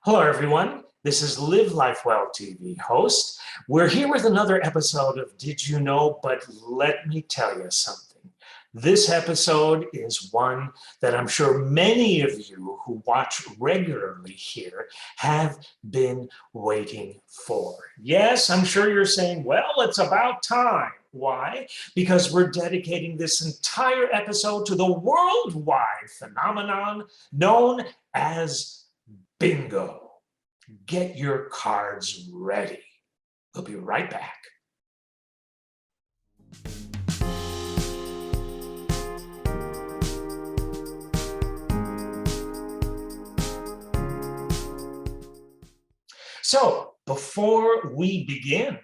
Hello, everyone. This is Live Life Well TV host. We're here with another episode of Did You Know? But let me tell you something. This episode is one that I'm sure many of you who watch regularly here have been waiting for. Yes, I'm sure you're saying, well, it's about time. Why? Because we're dedicating this entire episode to the worldwide phenomenon known as bingo. Get your cards ready. We'll be right back. So, before we begin,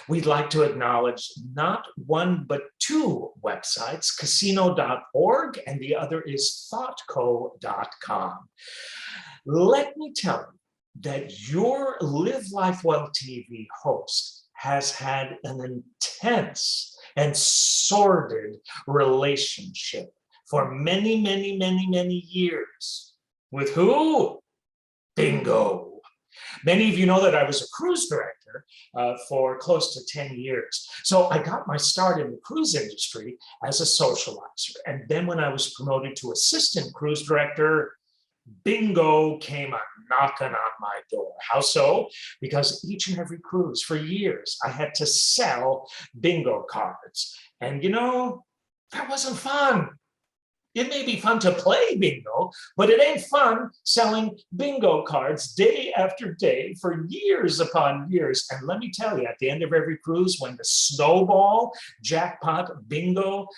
we'd like to acknowledge not one but two websites, casino.org and the other is thoughtco.com. Let me tell you that your Live Life Well TV host has had an intense and sordid relationship for many, many, many, many years. With who? Bingo. Many of you know that I was a cruise director for close to 10 years. So I got my start in the cruise industry as a socializer. And then when I was promoted to assistant cruise director, bingo came knocking on my door. How so? Because each and every cruise for years, I had to sell bingo cards. And you know, that wasn't fun. It may be fun to play bingo, but it ain't fun selling bingo cards day after day for years upon years. And let me tell you, at the end of every cruise, when the snowball jackpot bingo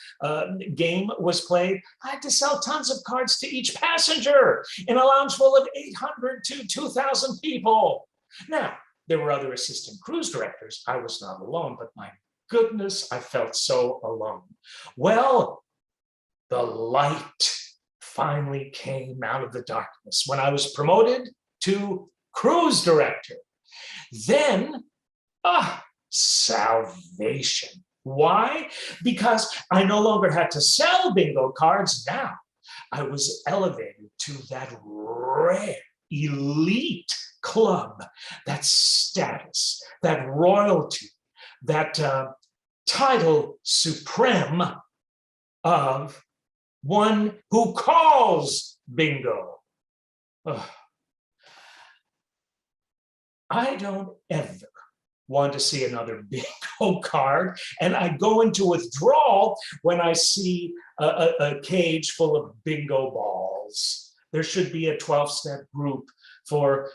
game was played, I had to sell tons of cards to each passenger in a lounge full of 800 to 2,000 people. Now, there were other assistant cruise directors. I was not alone, but my goodness, I felt so alone. Well, the light finally came out of the darkness when I was promoted to cruise director. Then, salvation. Why? Because I no longer had to sell bingo cards. Now I was elevated to that rare, elite club, that status, that royalty, that title supreme of one who calls bingo. I don't ever want to see another bingo card, and I go into withdrawal when I see a cage full of bingo balls. There should be a 12-step group for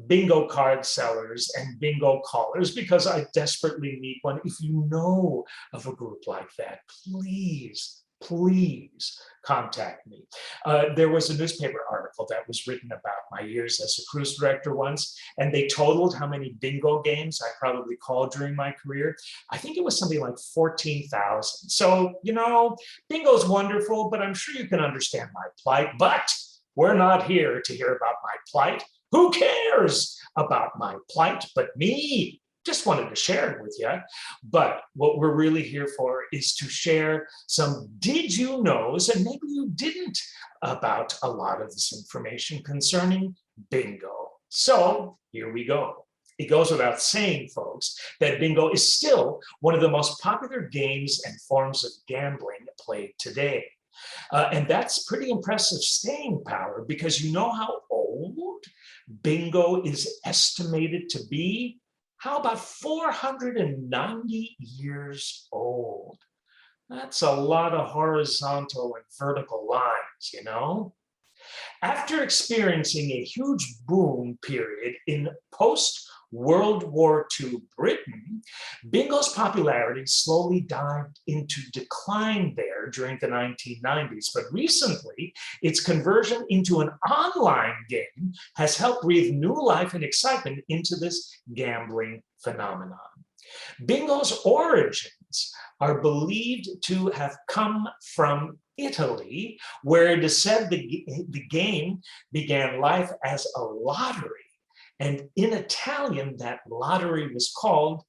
bingo card sellers and bingo callers because I desperately need one. If you know of a group like that, please contact me. There was a newspaper article that was written about my years as a cruise director once, and they totaled how many bingo games I probably called during my career. I think it was something like 14,000. So, you know, bingo's wonderful, but I'm sure you can understand my plight. But we're not here to hear about my plight. Who cares about my plight but me? Just wanted to share it with you. But what we're really here for is to share some did you knows, and maybe you didn't, about a lot of this information concerning bingo. So here we go. It goes without saying, folks, that bingo is still one of the most popular games and forms of gambling played today. And that's pretty impressive staying power because you know how old bingo is estimated to be? How about 490 years old? That's a lot of horizontal and vertical lines, you know? After experiencing a huge boom period in post-World War II Britain, bingo's popularity slowly dived into decline there during the 1990s. But recently, its conversion into an online game has helped breathe new life and excitement into this gambling phenomenon. Bingo's origins are believed to have come from Italy, where it is said the game began life as a lottery. And in Italian, that lottery was called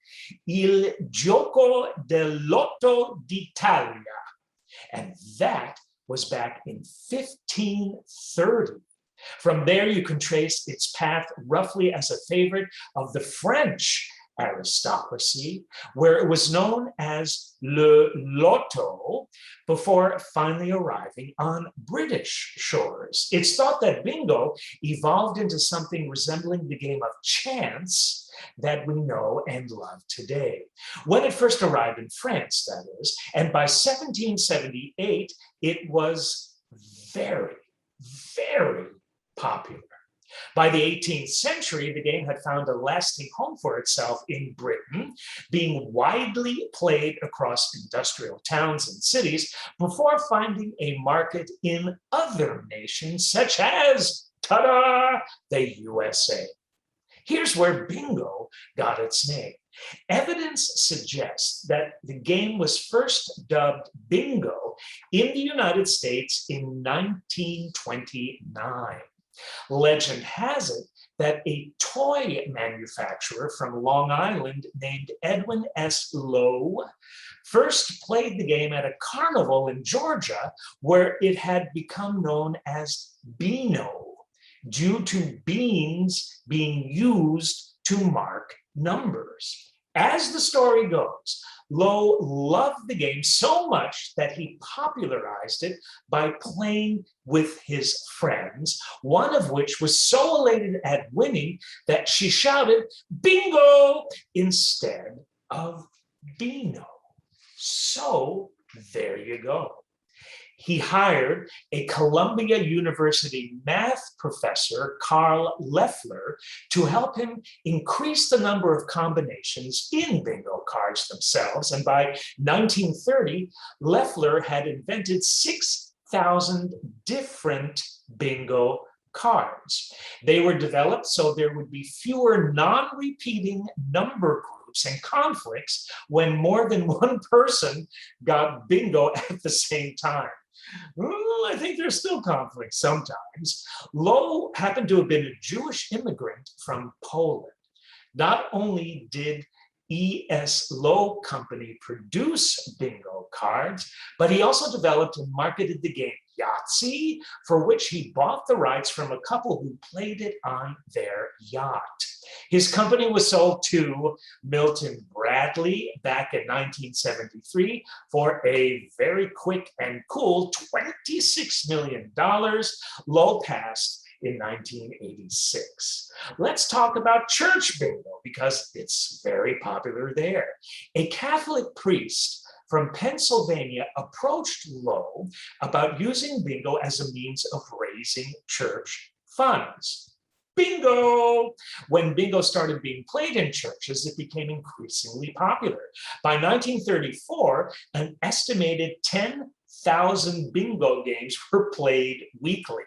Il Gioco del Lotto d'Italia. And that was back in 1530. From there, you can trace its path roughly as a favorite of the French aristocracy, where it was known as le loto before finally arriving on British shores. It's thought that bingo evolved into something resembling the game of chance that we know and love today. When it first arrived in France, that is, and by 1778, it was very, very popular. By the 18th century, the game had found a lasting home for itself in Britain, being widely played across industrial towns and cities before finding a market in other nations, such as, ta-da, the USA. Here's where bingo got its name. Evidence suggests that the game was first dubbed bingo in the United States in 1929. Legend has it that a toy manufacturer from Long Island named Edwin S. Lowe first played the game at a carnival in Georgia, where it had become known as Beano, due to beans being used to mark numbers. As the story goes, Lowe loved the game so much that he popularized it by playing with his friends, one of which was so elated at winning that she shouted bingo instead of Beano. So there you go. He hired a Columbia University math professor, Carl Leffler, to help him increase the number of combinations in bingo cards themselves. And by 1930, Leffler had invented 6,000 different bingo cards. They were developed so there would be fewer non-repeating number groups and conflicts when more than one person got bingo at the same time. Well, I think there's still conflict sometimes. Lowe happened to have been a Jewish immigrant from Poland. Not only did E.S. Lowe Company produce bingo cards, but he also developed and marketed the game Yahtzee, for which he bought the rights from a couple who played it on their yacht. His company was sold to Milton Bradley back in 1973 for a very quick and cool $26 million. Lowe passed in 1986. Let's talk about church bingo because it's very popular there. A Catholic priest from Pennsylvania approached Lowe about using bingo as a means of raising church funds. Bingo! When bingo started being played in churches, it became increasingly popular. By 1934, an estimated 10,000 bingo games were played weekly.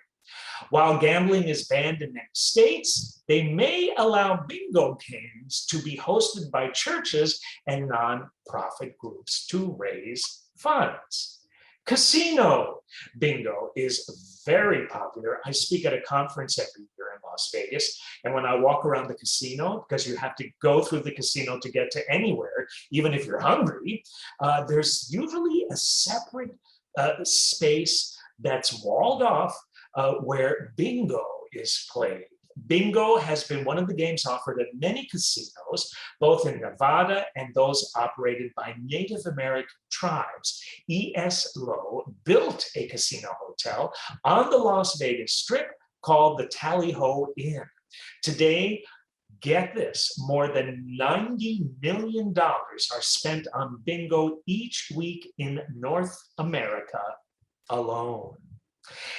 While gambling is banned in many states, they may allow bingo games to be hosted by churches and nonprofit groups to raise funds. Casino bingo is very popular. I speak at a conference every year in Las Vegas, and when I walk around the casino, because you have to go through the casino to get to anywhere, even if you're hungry, there's usually a separate space that's walled off where bingo is played. Bingo has been one of the games offered at many casinos, both in Nevada and those operated by Native American tribes. E.S. Lowe built a casino hotel on the Las Vegas Strip called the Tally Ho Inn. Today, get this, more than $90 million are spent on bingo each week in North America alone.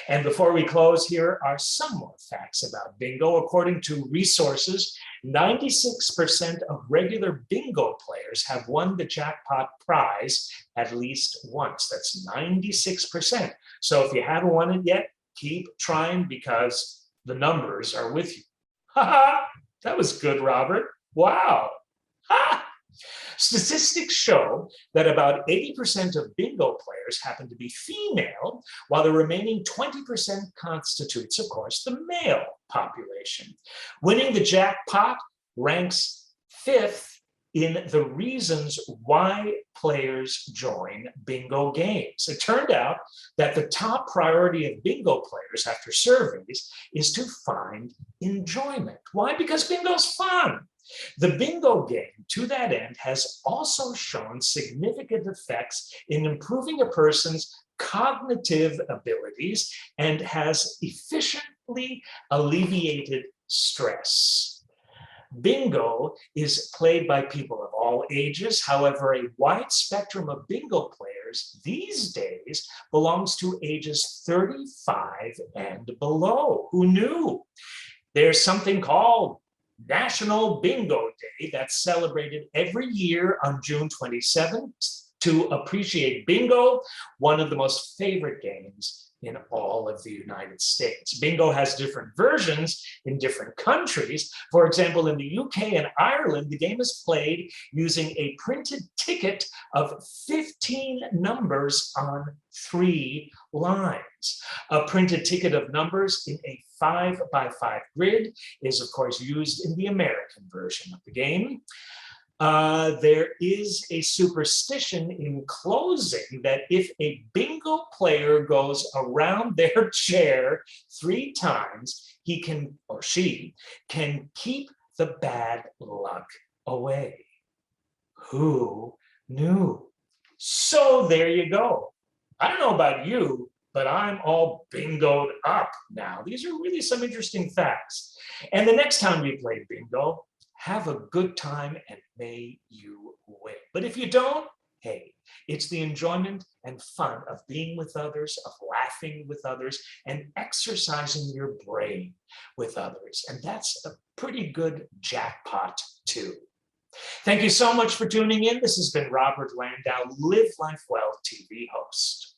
And before we close, here are some more facts about bingo. According to resources, 96% of regular bingo players have won the jackpot prize at least once. That's 96%. So if you haven't won it yet, keep trying because the numbers are with you. Ha ha! That was good, Robert. Wow. Ha! Statistics show that about 80% of bingo players happen to be female, while the remaining 20% constitutes, of course, the male population. Winning the jackpot ranks 5th in the reasons why players join bingo games. It turned out that the top priority of bingo players after surveys is to find enjoyment. Why? Because bingo's fun. The bingo game, to that end, has also shown significant effects in improving a person's cognitive abilities and has efficiently alleviated stress. Bingo is played by people of all ages. However, a wide spectrum of bingo players these days belongs to ages 35 and below. Who knew? There's something called National Bingo Day that's celebrated every year on June 27th to appreciate bingo, one of the most favorite games in all of the United States. Bingo has different versions in different countries. For example, in the UK and Ireland, the game is played using a printed ticket of 15 numbers on 3 lines. A printed ticket of numbers in a 5x5 grid is, of course, used in the American version of the game. There is a superstition in closing that if a bingo player goes around their chair 3 times, he can, or she can, keep the bad luck away. Who knew? So there you go. I don't know about you, but I'm all bingoed up now. These are really some interesting facts. And the next time we play bingo, have a good time and may you win. But if you don't, hey, it's the enjoyment and fun of being with others, of laughing with others, and exercising your brain with others. And that's a pretty good jackpot too. Thank you so much for tuning in. This has been Robert Landau, Live Life Well TV host.